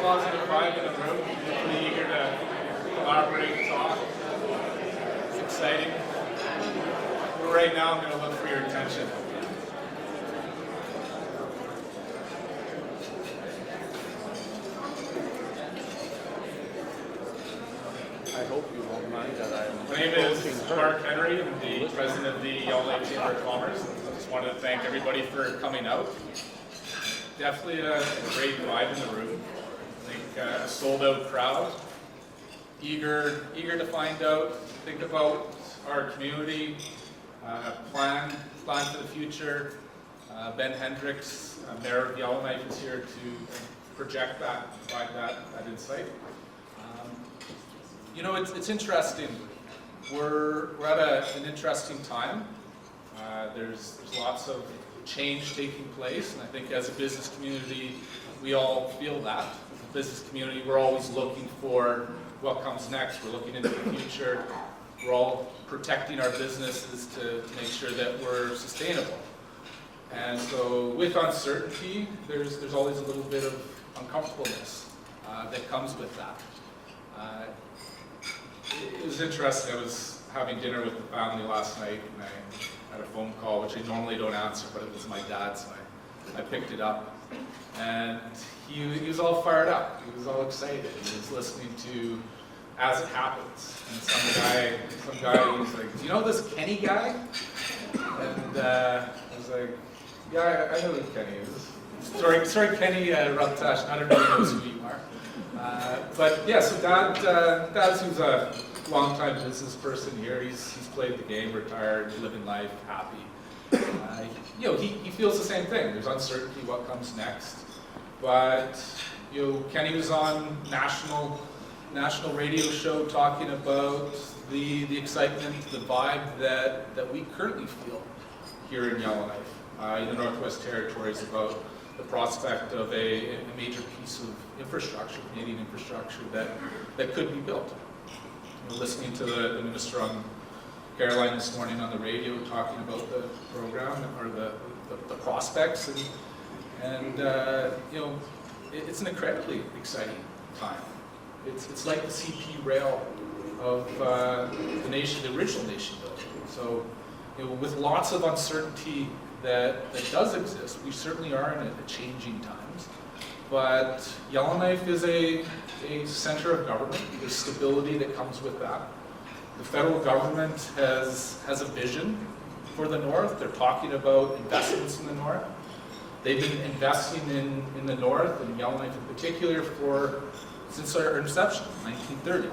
positive vibe in the room. Pretty eager to collaborate and talk. It's exciting. But right now, I'm going to look for your attention. I hope you won't mind that I'm... My name is Mark Henry. I'm the president of the Yellowknife Chamber of Commerce. I just wanted to thank everybody for coming out. Definitely a great vibe in the room. I think a sold-out crowd, eager to find out, think about our community, plan for the future. Ben Hendriksen, Mayor of Yellowknife, is here to project that, provide that insight. You know, it's interesting. We're at an interesting time. There's lots of change taking place, and I think as a business community, we all feel that. As a business community, we're always looking for what comes next. We're looking into the future. We're all protecting our businesses to make sure that we're sustainable. And so with uncertainty, there's always a little bit of uncomfortableness that comes with that. It was interesting. I was having dinner with the family last night, and I had a phone call, which I normally don't answer, but it was my dad, so I picked it up. And he was all fired up. He was all excited. He was listening to As It Happens. And some guy was like, "Do you know this Kenny guy?" And I was like, "Yeah, I know who Kenny is." Sorry, Kenny Ruptash. Not everybody knows who you are. But yeah, so Dad's who's a long-time business person here. He's played the game, retired, living life, happy. You know, he feels the same thing. There's uncertainty what comes next. But you know, Kenny was on national radio show talking about the excitement, the vibe that we currently feel here in Yellowknife, in the Northwest Territories, about the prospect of a major piece of infrastructure, Canadian infrastructure, that could be built. You know, listening to the Minister on Caroline this morning on the radio talking about the program or the prospects, and you know, it's an incredibly exciting time. It's like the CP rail of the nation, the original nation building. So, you know, with lots of uncertainty that does exist, we certainly are in a changing times. But Yellowknife is a center of government. There's stability that comes with that. The federal government has a vision for the North. They're talking about investments in the North. They've been investing in the North, and Yellowknife in particular, since our inception, 1930.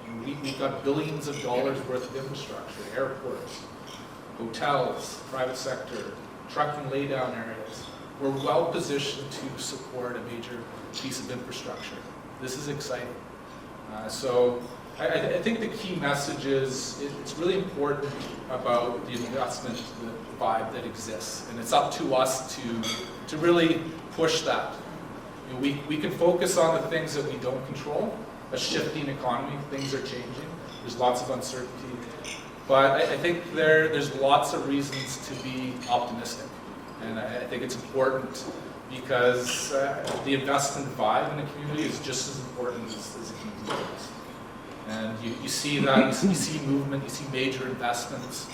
And we've got billions of dollars worth of infrastructure, airports, hotels, private sector, trucking laydown areas. We're well positioned to support a major piece of infrastructure. This is exciting. So I think the key message is it's really important about the investment, the vibe that exists, and it's up to us to really push that. You know, we can focus on the things that we don't control. A shifting economy, things are changing. There's lots of uncertainty. But I think there's lots of reasons to be optimistic. And I think it's important because the investment vibe in the community is just as important as the community is. And you see that, you see movement, you see major investments.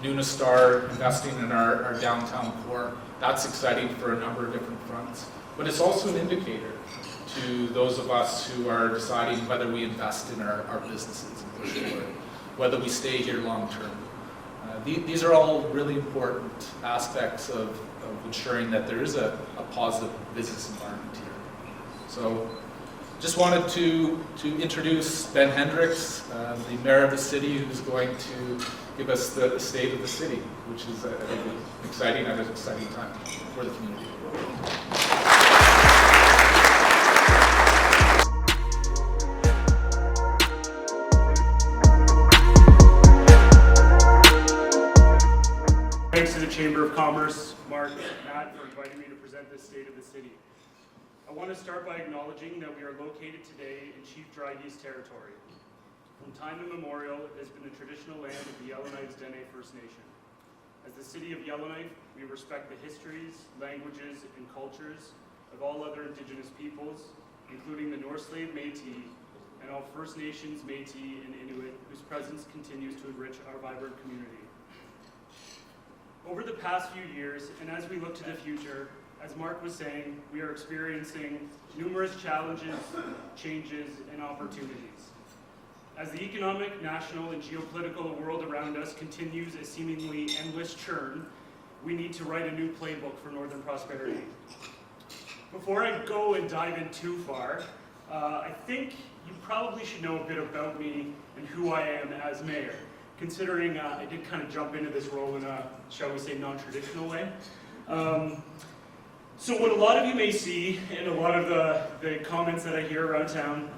Nunastar investing in our downtown core. That's exciting for a number of different fronts. But it's also an indicator to those of us who are deciding whether we invest in our businesses and push forward, whether we stay here long term. These are all really important aspects of ensuring that there is a positive business environment here. So just wanted to introduce Ben Hendriksen, the mayor of the city, who's going to give us the state of the city, which is I think exciting at an exciting time for the community. Thanks to the Chamber of Commerce, Mark, and Matt, for inviting me to present this State of the City. I want to start by acknowledging that we are located today in Chief Dry Geese territory. From time immemorial, it has been the traditional land of the Yellowknife's Dene First Nation. As the city of Yellowknife, we respect the histories, languages, and cultures of all other Indigenous peoples, including the North Slave Métis and all First Nations, Métis, and Inuit, whose presence continues to enrich our vibrant community. Over the past few years, and as we look to the future, as Mark was saying, we are experiencing numerous challenges, changes, and opportunities. As the economic, national, and geopolitical world around us continues a seemingly endless churn, we need to write a new playbook for Northern prosperity. Before I go and dive in too far, I think you probably should know a bit about me and who I am as mayor, considering I did kind of jump into this role in a, shall we say, non-traditional way. So what a lot of you may see in a lot of the comments that I hear around town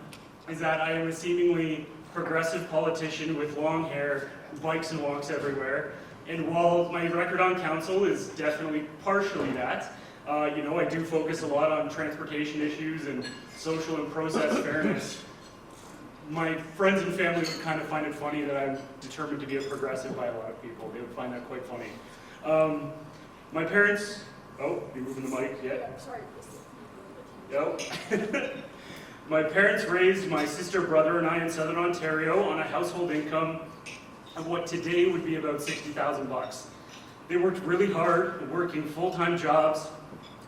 is that I am a seemingly progressive politician with long hair, who bikes and walks everywhere. And while my record on council is definitely partially that, I do focus a lot on transportation issues and social and process fairness. My friends and family would kind of find it funny that I'm determined to be a progressive by a lot of people. They would find that quite funny. My parents, oh, you moving the mic yet? I'm sorry. Yep. My parents raised my sister, brother, and I in Southern Ontario on a household income of what today would be about $60,000. They worked really hard, working full-time jobs,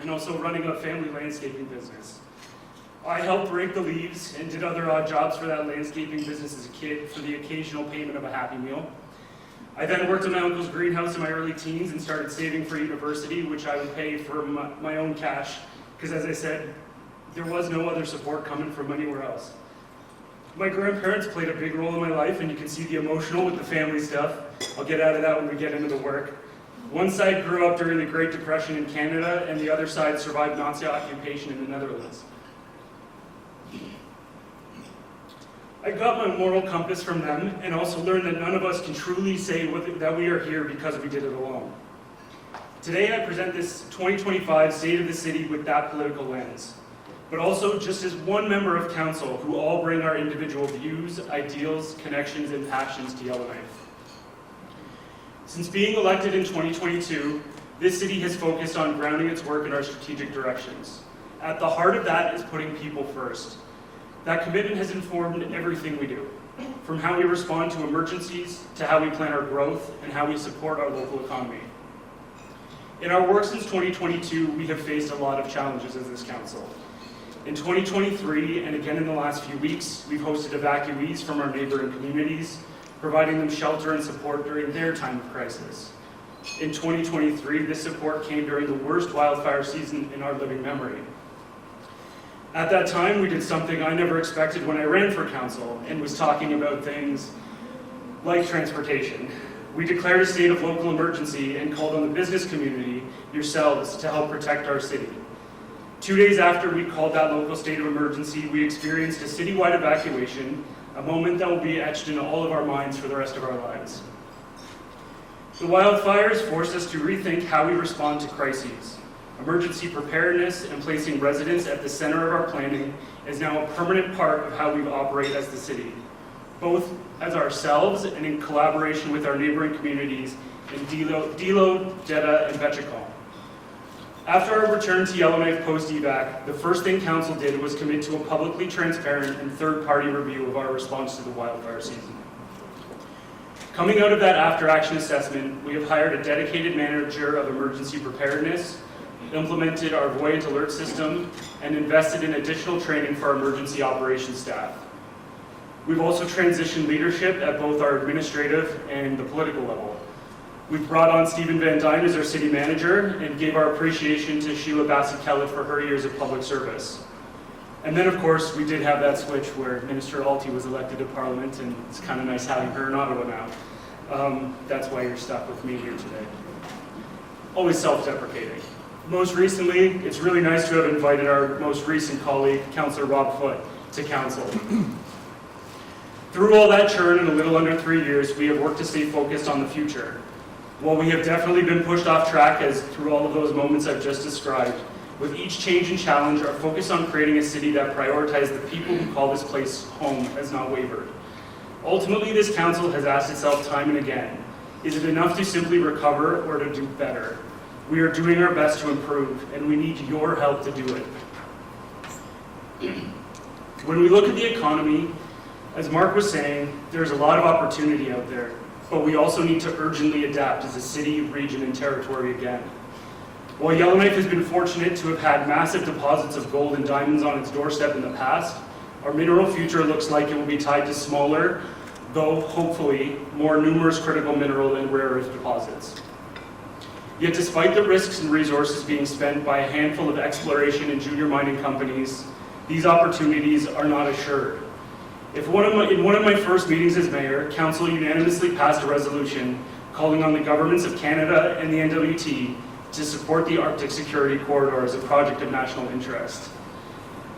and also running a family landscaping business. I helped rake the leaves and did other odd jobs for that landscaping business as a kid for the occasional payment of a Happy Meal. I then worked in my uncle's greenhouse in my early teens and started saving for university, which I would pay from my own cash, because as I said, there was no other support coming from anywhere else. My grandparents played a big role in my life, and you can see the emotional with the family stuff. I'll get out of that when we get into the work. One side grew up during the Great Depression in Canada, and the other side survived Nazi occupation in the Netherlands. I got my moral compass from them, and also learned that none of us can truly say that we are here because we did it alone. Today I present this 2025 State of the City with that political lens, but also just as one member of council who all bring our individual views, ideals, connections, and passions to Yellowknife. Since being elected in 2022, this city has focused on grounding its work in our strategic directions. At the heart of that is putting people first. That commitment has informed everything we do, from how we respond to emergencies, to how we plan our growth, and how we support our local economy. In our work since 2022, we have faced a lot of challenges as this council. In 2023, and again in the last few weeks, we've hosted evacuees from our neighboring communities, providing them shelter and support during their time of crisis. In 2023, this support came during the worst wildfire season in our living memory. At that time, we did something I never expected when I ran for council and was talking about things like transportation. We declared a state of local emergency and called on the business community, yourselves, to help protect our city. 2 days after we called that local state of emergency, we experienced a citywide evacuation, a moment that will be etched in all of our minds for the rest of our lives. The wildfires forced us to rethink how we respond to crises. Emergency preparedness and placing residents at the center of our planning is now a permanent part of how we operate as the city, both as ourselves and in collaboration with our neighboring communities in Dilo, Detta, and Betchacombe. After our return to Yellowknife post-evac, the first thing council did was commit to a publicly transparent and third-party review of our response to the wildfire season. Coming out of that after-action assessment, we have hired a dedicated manager of emergency preparedness, implemented our Voyant alert system, and invested in additional training for our emergency operations staff. We've also transitioned leadership at both our administrative and the political level. We've brought on Stephen Van Dyne as our city manager and gave our appreciation to Sheila Bassett-Kellett for her years of public service. And then, of course, we did have that switch where Minister Alty was elected to Parliament, and it's kind of nice having her in Ottawa now. That's why you're stuck with me here today. Always self-deprecating. Most recently, it's really nice to have invited our most recent colleague, Councillor Rob Foote, to council. Through all that churn in a little under 3 years, we have worked to stay focused on the future. While we have definitely been pushed off track as through all of those moments I've just described, with each change and challenge, our focus on creating a city that prioritizes the people who call this place home has not wavered. Ultimately, this council has asked itself time and again, is it enough to simply recover or to do better? We are doing our best to improve, and we need your help to do it. When we look at the economy, as Mark was saying, there's a lot of opportunity out there, but we also need to urgently adapt as a city, region, and territory again. While Yellowknife has been fortunate to have had massive deposits of gold and diamonds on its doorstep in the past, our mineral future looks like it will be tied to smaller, though hopefully more numerous critical mineral and rare earth deposits. Yet despite the risks and resources being spent by a handful of exploration and junior mining companies, these opportunities are not assured. In one of my first meetings as mayor, council unanimously passed a resolution calling on the governments of Canada and the NWT to support the Arctic Security Corridor as a project of national interest.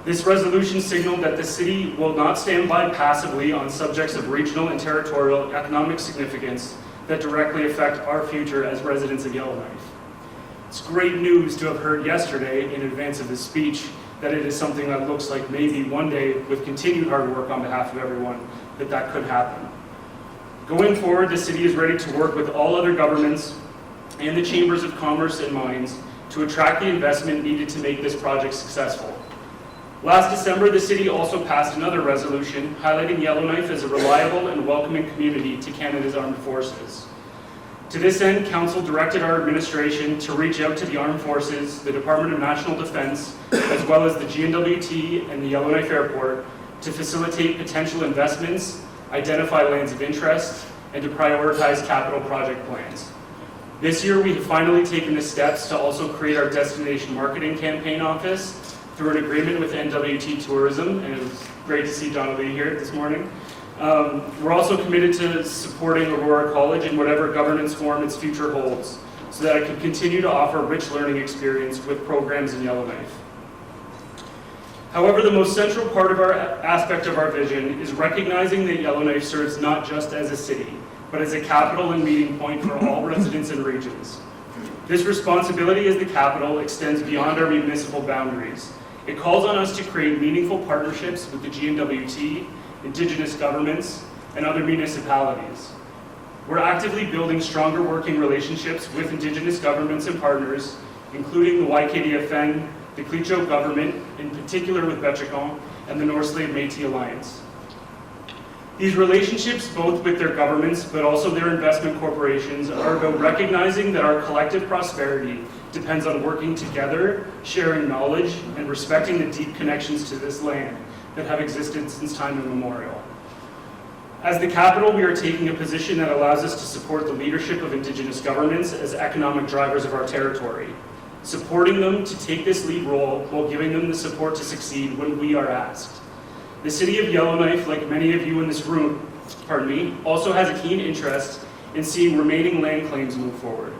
This resolution signaled that the city will not stand by passively on subjects of regional and territorial economic significance that directly affect our future as residents of Yellowknife. It's great news to have heard yesterday in advance of this speech that it is something that looks like maybe one day, with continued hard work on behalf of everyone, that could happen. Going forward, the city is ready to work with all other governments and the chambers of commerce and mines to attract the investment needed to make this project successful. Last December, the city also passed another resolution highlighting Yellowknife as a reliable and welcoming community to Canada's armed forces. To this end, Council directed our administration to reach out to the Armed Forces, the Department of National Defence, as well as the GNWT and the Yellowknife Airport to facilitate potential investments, identify lands of interest, and to prioritize capital project plans. This year, we have finally taken the steps to also create our destination marketing campaign office through an agreement with NWT Tourism, and it was great to see Donna Lee here this morning. We're also committed to supporting Aurora College in whatever governance form its future holds, so that it can continue to offer rich learning experience with programs in Yellowknife. However, the most central part of our aspect of our vision is recognizing that Yellowknife serves not just as a city, but as a capital and meeting point for all residents and regions. This responsibility as the capital extends beyond our municipal boundaries. It calls on us to create meaningful partnerships with the GNWT, Indigenous governments, and other municipalities. We're actively building stronger working relationships with Indigenous governments and partners, including the YKDFN, the Clecho government, in particular with Betchicon, and the North Slave Métis Alliance. These relationships, both with their governments but also their investment corporations, are about recognizing that our collective prosperity depends on working together, sharing knowledge, and respecting the deep connections to this land that have existed since time immemorial. As the capital, we are taking a position that allows us to support the leadership of Indigenous governments as economic drivers of our territory, supporting them to take this lead role while giving them the support to succeed when we are asked. The city of Yellowknife, like many of you in this room, also has a keen interest in seeing remaining land claims move forward.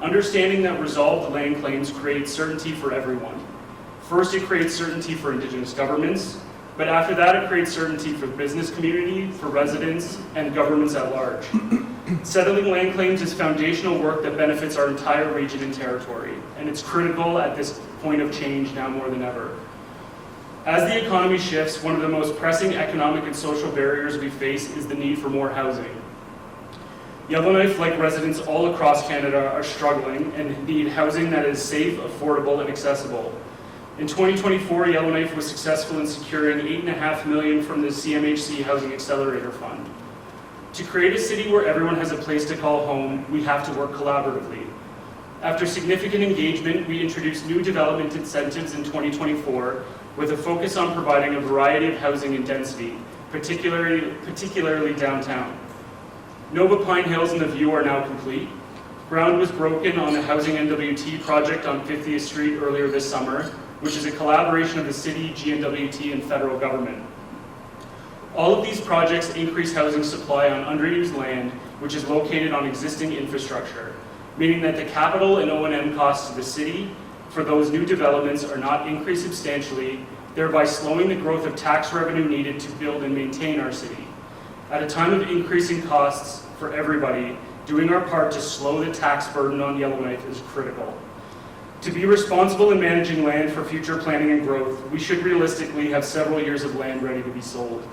Understanding that resolved land claims create certainty for everyone. First, it creates certainty for Indigenous governments, but after that, it creates certainty for the business community, for residents, and governments at large. Settling land claims is foundational work that benefits our entire region and territory, and it's critical at this point of change now more than ever. As the economy shifts, one of the most pressing economic and social barriers we face is the need for more housing. Yellowknife, like residents all across Canada, are struggling and need housing that is safe, affordable, and accessible. In 2024, Yellowknife was successful in securing $8.5 million from the CMHC Housing Accelerator Fund. To create a city where everyone has a place to call home, we have to work collaboratively. After significant engagement, we introduced new development incentives in 2024 with a focus on providing a variety of housing and density, particularly downtown. Nova Pine Hills and the View are now complete. Ground was broken on the Housing NWT project on 50th Street earlier this summer, which is a collaboration of the city, GNWT, and federal government. All of these projects increase housing supply on underused land, which is located on existing infrastructure, meaning that the capital and O&M costs to the city for those new developments are not increased substantially, thereby slowing the growth of tax revenue needed to build and maintain our city. At a time of increasing costs for everybody, doing our part to slow the tax burden on Yellowknife is critical. To be responsible in managing land for future planning and growth, we should realistically have several years of land ready to be sold,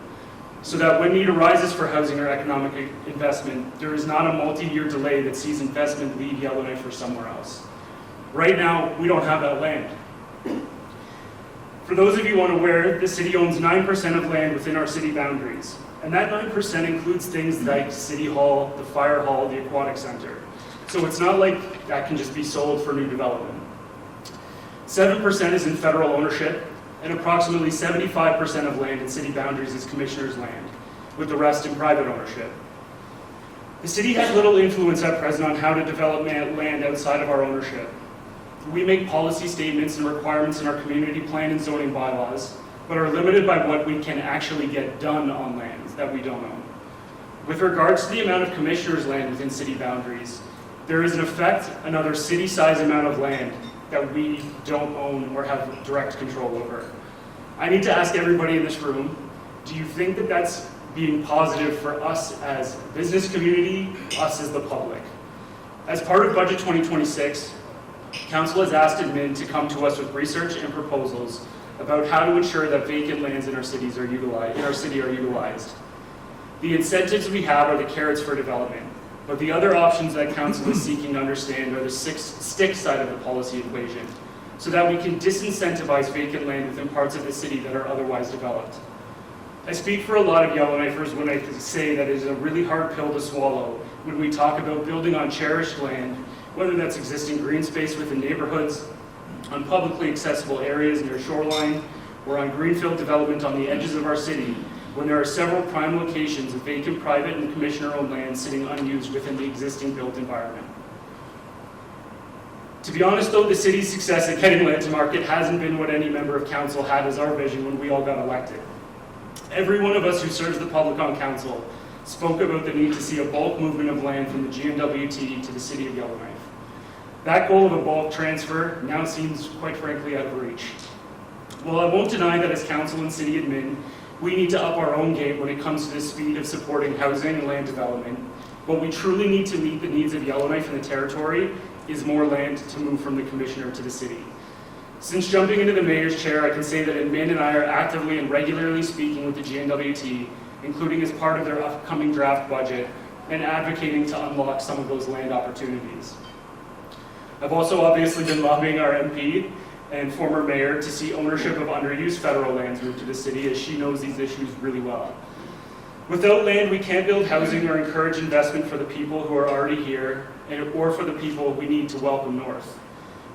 so that when need arises for housing or economic investment, there is not a multi-year delay that sees investment leave Yellowknife for somewhere else. Right now, we don't have that land. For those of you unaware, the city owns 9% of land within our city boundaries. And that 9% includes things like City Hall, the Fire Hall, the Aquatic Center. So it's not like that can just be sold for new development. 7% is in federal ownership, and approximately 75% of land in city boundaries is commissioner's land, with the rest in private ownership. The city has little influence at present on how to develop land outside of our ownership. We make policy statements and requirements in our community plan and zoning bylaws, but are limited by what we can actually get done on lands that we don't own. With regards to the amount of commissioner's land within city boundaries, there is in effect another city-sized amount of land that we don't own or have direct control over. I need to ask everybody in this room, do you think that that's being positive for us as a business community, us as the public? As part of Budget 2026, Council has asked admin to come to us with research and proposals about how to ensure that vacant lands in our city are utilized. The incentives we have are the carrots for development, but the other options that Council is seeking to understand are the stick side of the policy equation, so that we can disincentivize vacant land within parts of the city that are otherwise developed. I speak for a lot of Yellowknifers when I say that it is a really hard pill to swallow when we talk about building on cherished land, whether that's existing green space within neighborhoods, on publicly accessible areas near shoreline, or on greenfield development on the edges of our city, when there are several prime locations of vacant private and commissioner-owned land sitting unused within the existing built environment. To be honest though, the city's success at getting land to market hasn't been what any member of council had as our vision when we all got elected. Every one of us who serves the public on council spoke about the need to see a bulk movement of land from the GNWT to the city of Yellowknife. That goal of a bulk transfer now seems, quite frankly, out of reach. While I won't deny that as council and city admin, we need to up our own game when it comes to the speed of supporting housing and land development, what we truly need to meet the needs of Yellowknife and the territory is more land to move from the commissioner to the city. Since jumping into the mayor's chair, I can say that admin and I are actively and regularly speaking with the GNWT, including as part of their upcoming draft budget, and advocating to unlock some of those land opportunities. I've also obviously been lobbying our MP and former mayor to see ownership of underused federal lands moved to the city, as she knows these issues really well. Without land, we can't build housing or encourage investment for the people who are already here, or for the people we need to welcome north.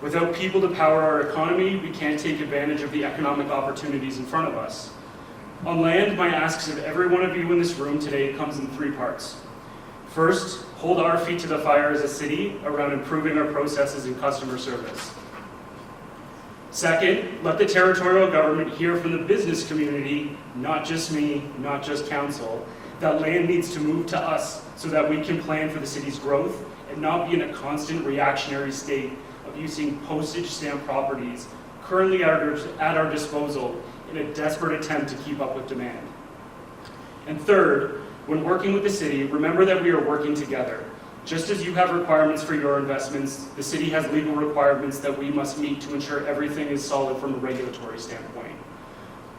Without people to power our economy, we can't take advantage of the economic opportunities in front of us. On land, my asks of every one of you in this room today comes in 3 parts. First, hold our feet to the fire as a city around improving our processes and customer service. Second, let the territorial government hear from the business community, not just me, not just council, that land needs to move to us so that we can plan for the city's growth and not be in a constant reactionary state of using postage stamp properties currently at our disposal in a desperate attempt to keep up with demand. And third, when working with the city, remember that we are working together. Just as you have requirements for your investments, the city has legal requirements that we must meet to ensure everything is solid from a regulatory standpoint.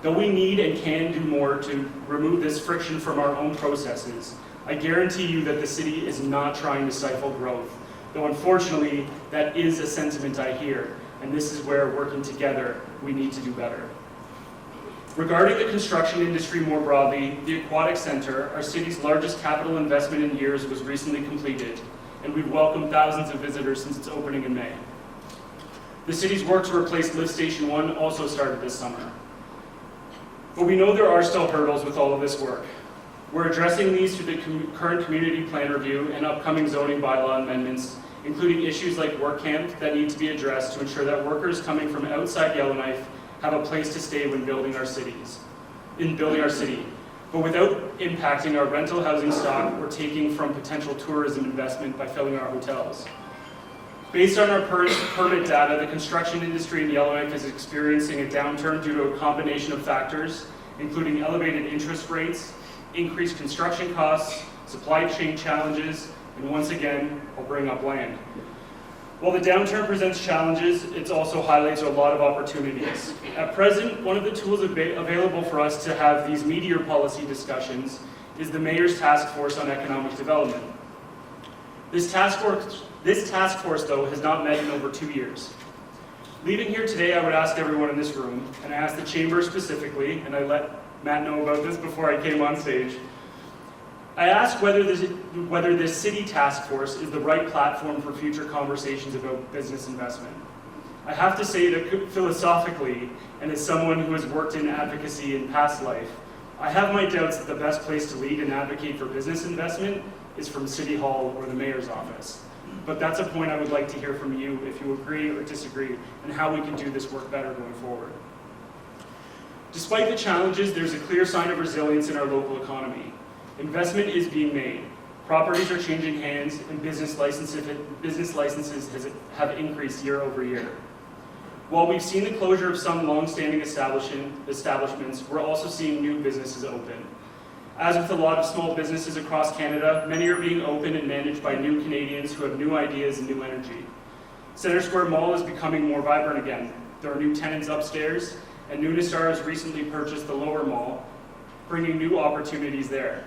Though we need and can do more to remove this friction from our own processes, I guarantee you that the city is not trying to stifle growth, though unfortunately that is a sentiment I hear, and this is where, working together, we need to do better. Regarding the construction industry more broadly, the Aquatic Center, our city's largest capital investment in years, was recently completed, and we've welcomed thousands of visitors since its opening in May. The city's work to replace Lift Station 1 also started this summer. But we know there are still hurdles with all of this work. We're addressing these through the current community plan review and upcoming zoning bylaw amendments, including issues like work camp that need to be addressed to ensure that workers coming from outside Yellowknife have a place to stay when building our city, but without impacting our rental housing stock or taking from potential tourism investment by filling our hotels. Based on our permit data, the construction industry in Yellowknife is experiencing a downturn due to a combination of factors, including elevated interest rates, increased construction costs, supply chain challenges, and once again, I'll bring up land. While the downturn presents challenges, it also highlights a lot of opportunities. At present, one of the tools available for us to have these meatier policy discussions is the Mayor's Task Force on Economic Development. This task force, though, has not met in over 2 years. Leaving here today, I would ask everyone in this room, and I ask the Chamber specifically, and I let Matt know about this before I came on stage, I ask whether this city task force is the right platform for future conversations about business investment. I have to say that philosophically, and as someone who has worked in advocacy in past life, I have my doubts that the best place to lead and advocate for business investment is from City Hall or the Mayor's office. But that's a point I would like to hear from you if you agree or disagree, and how we can do this work better going forward. Despite the challenges, there's a clear sign of resilience in our local economy. Investment is being made. Properties are changing hands, and business licenses have increased year over year. While we've seen the closure of some long-standing establishments, we're also seeing new businesses open. As with a lot of small businesses across Canada, many are being opened and managed by new Canadians who have new ideas and new energy. Centre Square Mall is becoming more vibrant again. There are new tenants upstairs, and Nunistar has recently purchased the lower mall, bringing new opportunities there.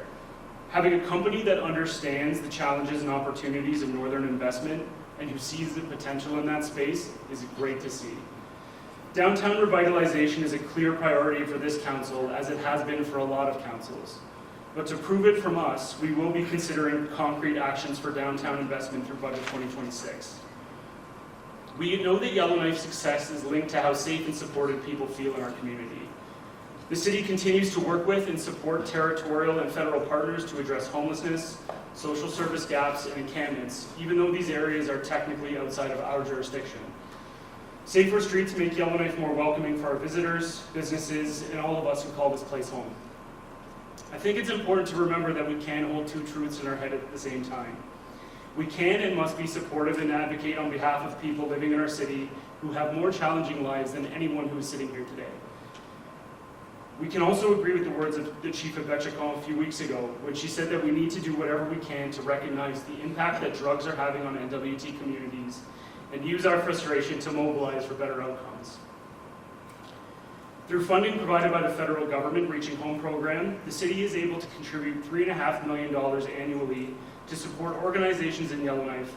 Having a company that understands the challenges and opportunities of northern investment and who sees the potential in that space is great to see. Downtown revitalization is a clear priority for this council, as it has been for a lot of councils. But to prove it from us, we will be considering concrete actions for downtown investment through Budget 2026. We know that Yellowknife's success is linked to how safe and supported people feel in our community. The city continues to work with and support territorial and federal partners to address homelessness, social service gaps, and encampments, even though these areas are technically outside of our jurisdiction. Safer streets make Yellowknife more welcoming for our visitors, businesses, and all of us who call this place home. I think it's important to remember that we can't hold two truths in our head at the same time. We can and must be supportive and advocate on behalf of people living in our city who have more challenging lives than anyone who is sitting here today. We can also agree with the words of the Chief of Betchacon a few weeks ago, when she said that we need to do whatever we can to recognize the impact that drugs are having on NWT communities and use our frustration to mobilize for better outcomes. Through funding provided by the federal government Reaching Home program, the city is able to contribute $3.5 million annually to support organizations in Yellowknife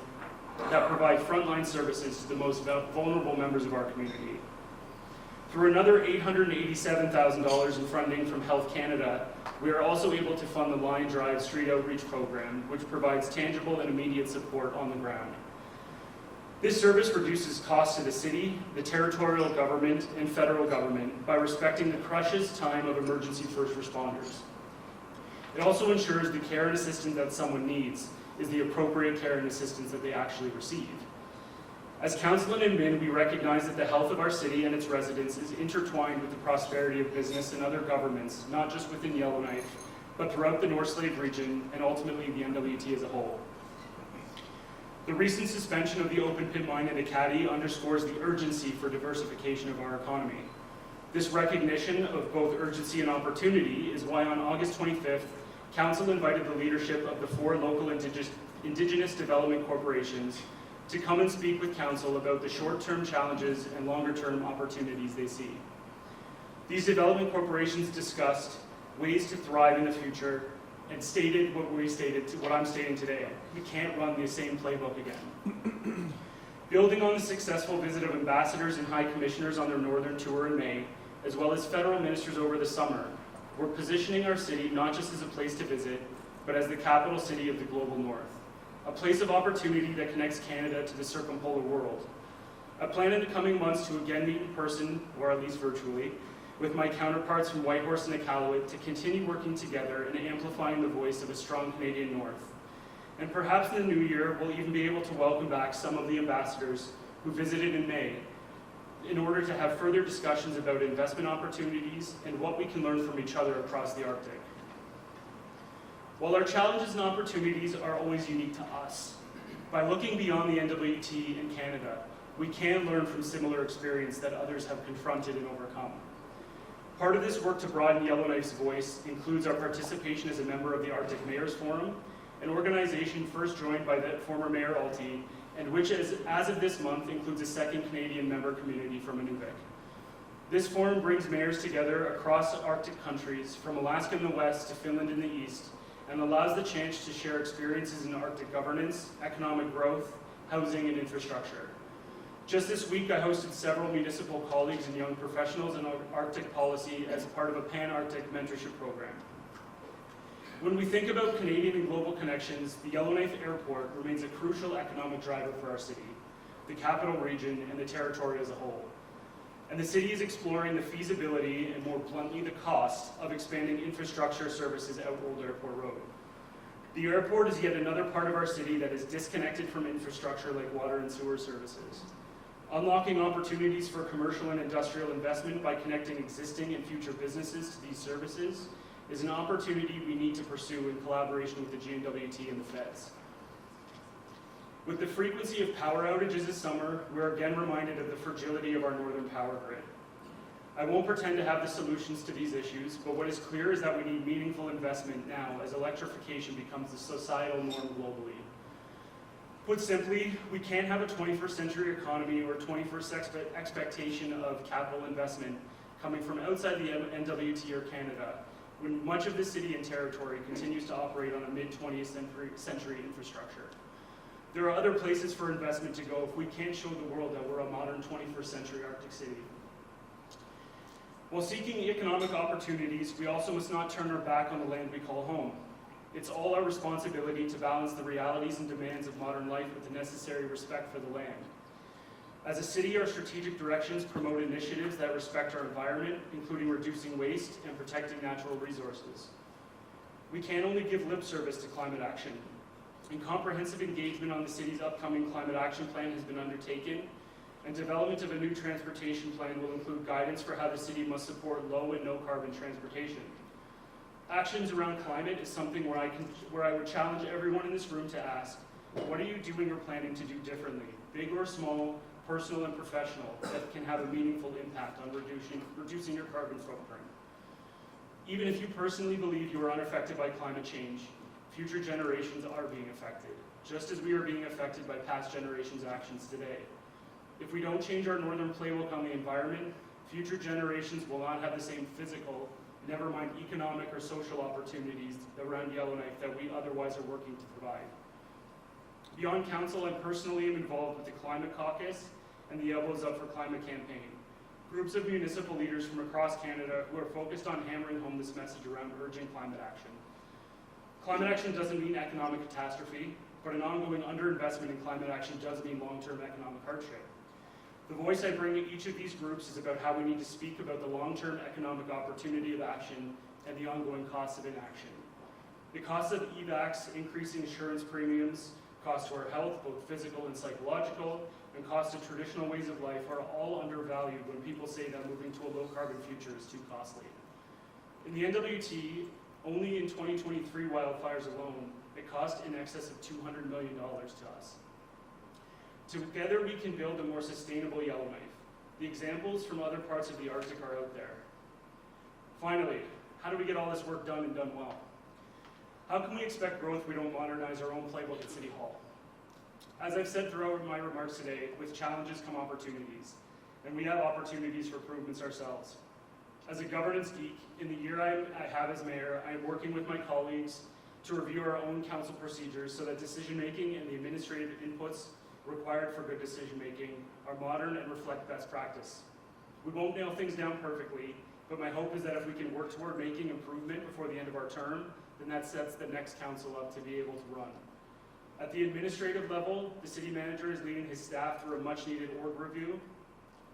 that provide frontline services to the most vulnerable members of our community. Through another $887,000 in funding from Health Canada, we are also able to fund the Line Drive Street Outreach Program, which provides tangible and immediate support on the ground. This service reduces costs to the city, the territorial government, and federal government by respecting the precious time of emergency first responders. It also ensures the care and assistance that someone needs is the appropriate care and assistance that they actually receive. As council and admin, we recognize that the health of our city and its residents is intertwined with the prosperity of business and other governments, not just within Yellowknife, but throughout the North Slave region and ultimately the NWT as a whole. The recent suspension of the open pit mine in Acadie underscores the urgency for diversification of our economy. This recognition of both urgency and opportunity is why on August 25th, Council invited the leadership of the 4 local Indigenous development corporations to come and speak with Council about the short-term challenges and longer-term opportunities they see. These development corporations discussed ways to thrive in the future and stated what I'm stating today. We can't run the same playbook again. Building on the successful visit of ambassadors and high commissioners on their northern tour in May, as well as federal ministers over the summer, we're positioning our city not just as a place to visit, but as the capital city of the global north. A place of opportunity that connects Canada to the circumpolar world. I plan in the coming months to again meet in person, or at least virtually, with my counterparts from Whitehorse and Iqaluit to continue working together and amplifying the voice of a strong Canadian North. And perhaps in the new year, we'll even be able to welcome back some of the ambassadors who visited in May in order to have further discussions about investment opportunities and what we can learn from each other across the Arctic. While our challenges and opportunities are always unique to us, by looking beyond the NWT in Canada, we can learn from similar experience that others have confronted and overcome. Part of this work to broaden Yellowknife's voice includes our participation as a member of the Arctic Mayors Forum, an organization first joined by the former Mayor Alty, and which as of this month includes a second Canadian member community from Inuvik. This forum brings mayors together across Arctic countries, from Alaska in the west to Finland in the east, and allows the chance to share experiences in Arctic governance, economic growth, housing, and infrastructure. Just this week, I hosted several municipal colleagues and young professionals in Arctic policy as part of a Pan-Arctic mentorship program. When we think about Canadian and global connections, the Yellowknife Airport remains a crucial economic driver for our city, the capital region, and the territory as a whole. And the city is exploring the feasibility and, more bluntly, the cost of expanding infrastructure services out Old Airport Road. The airport is yet another part of our city that is disconnected from infrastructure like water and sewer services. Unlocking opportunities for commercial and industrial investment by connecting existing and future businesses to these services is an opportunity we need to pursue in collaboration with the GNWT and the feds. With the frequency of power outages this summer, we're again reminded of the fragility of our northern power grid. I won't pretend to have the solutions to these issues, but what is clear is that we need meaningful investment now as electrification becomes the societal norm globally. Put simply, we can't have a 21st century economy or 21st expectation of capital investment coming from outside the NWT or Canada, when much of the city and territory continues to operate on a mid-20th century infrastructure. There are other places for investment to go if we can't show the world that we're a modern 21st century Arctic city. While seeking economic opportunities, we also must not turn our back on the land we call home. It's all our responsibility to balance the realities and demands of modern life with the necessary respect for the land. As a city, our strategic directions promote initiatives that respect our environment, including reducing waste and protecting natural resources. We can't only give lip service to climate action. And comprehensive engagement on the city's upcoming climate action plan has been undertaken, and development of a new transportation plan will include guidance for how the city must support low and no carbon transportation. Actions around climate is something where I would challenge everyone in this room to ask, what are you doing or planning to do differently, big or small, personal and professional, that can have a meaningful impact on reducing your carbon footprint? Even if you personally believe you are unaffected by climate change, future generations are being affected, just as we are being affected by past generations' actions today. If we don't change our northern playbook on the environment, future generations will not have the same physical, never mind economic or social opportunities around Yellowknife that we otherwise are working to provide. Beyond council, I personally am involved with the Climate Caucus and the Elbows Up for Climate campaign, groups of municipal leaders from across Canada who are focused on hammering home this message around urgent climate action. Climate action doesn't mean economic catastrophe, but an ongoing underinvestment in climate action does mean long-term economic hardship. The voice I bring to each of these groups is about how we need to speak about the long-term economic opportunity of action and the ongoing costs of inaction. The costs of evacs, increasing insurance premiums, cost to our health, both physical and psychological, and cost of traditional ways of life are all undervalued when people say that moving to a low-carbon future is too costly. In the NWT, only in 2023 wildfires alone, it cost in excess of $200 million to us. Together we can build a more sustainable Yellowknife. The examples from other parts of the Arctic are out there. Finally, how do we get all this work done and done well? How can we expect growth if we don't modernize our own playbook at City Hall? As I've said throughout my remarks today, with challenges come opportunities, and we have opportunities for improvements ourselves. As a governance geek, in the year I have as mayor, I am working with my colleagues to review our own council procedures so that decision-making and the administrative inputs required for good decision-making are modern and reflect best practice. We won't nail things down perfectly, but my hope is that if we can work toward making improvement before the end of our term, then that sets the next council up to be able to run. At the administrative level, the city manager is leading his staff through a much-needed org review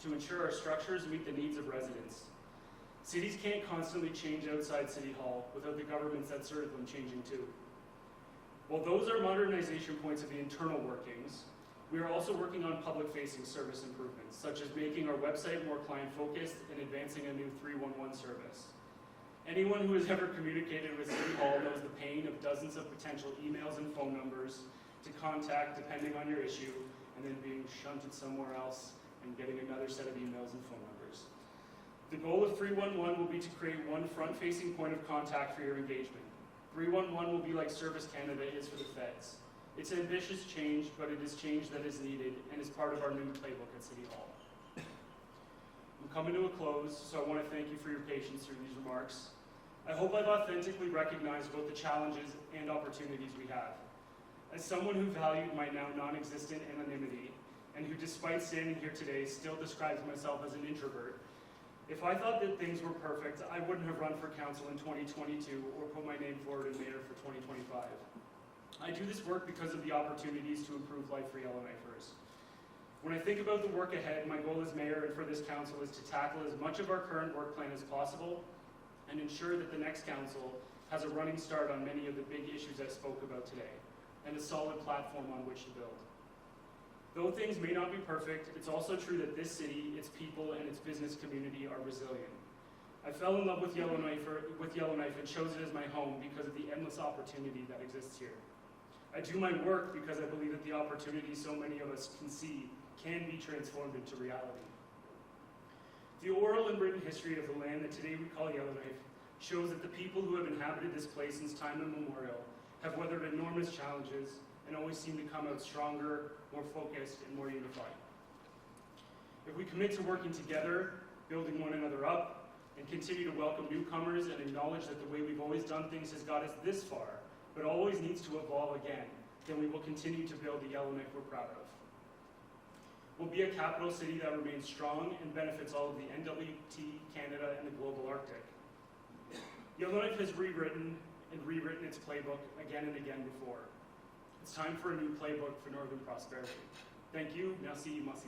to ensure our structures meet the needs of residents. Cities can't constantly change outside City Hall without the governments that serve them changing too. While those are modernization points of the internal workings, we are also working on public-facing service improvements, such as making our website more client-focused and advancing a new 311 service. Anyone who has ever communicated with City Hall knows the pain of dozens of potential emails and phone numbers to contact depending on your issue, and then being shunted somewhere else and getting another set of emails and phone numbers. The goal of 311 will be to create one front-facing point of contact for your engagement. 311 will be like Service Canada is for the feds. It's an ambitious change, but it is change that is needed and is part of our new playbook at City Hall. I'm coming to a close, so I want to thank you for your patience through these remarks. I hope I've authentically recognized both the challenges and opportunities we have. As someone who valued my now non-existent anonymity, and who, despite standing here today, still describes myself as an introvert. If I thought that things were perfect, I wouldn't have run for council in 2022 or put my name forward as mayor for 2025. I do this work because of the opportunities to improve life for Yellowknifers. When I think about the work ahead, my goal as mayor and for this council is to tackle as much of our current work plan as possible and ensure that the next council has a running start on many of the big issues I spoke about today and a solid platform on which to build. Though things may not be perfect, it's also true that this city, its people, and its business community are resilient. I fell in love with Yellowknife and chose it as my home because of the endless opportunity that exists here. I do my work because I believe that the opportunities so many of us can see can be transformed into reality. The oral and written history of the land that today we call Yellowknife shows that the people who have inhabited this place since time immemorial have weathered enormous challenges and always seem to come out stronger, more focused, and more unified. If we commit to working together, building one another up, and continue to welcome newcomers and acknowledge that the way we've always done things has got us this far, but always needs to evolve again, then we will continue to build the Yellowknife we're proud of. We'll be a capital city that remains strong and benefits all of the NWT, Canada, and the global Arctic. Yellowknife has rewritten its playbook again and again before. It's time for a new playbook for northern prosperity. Thank you. Merci, merci.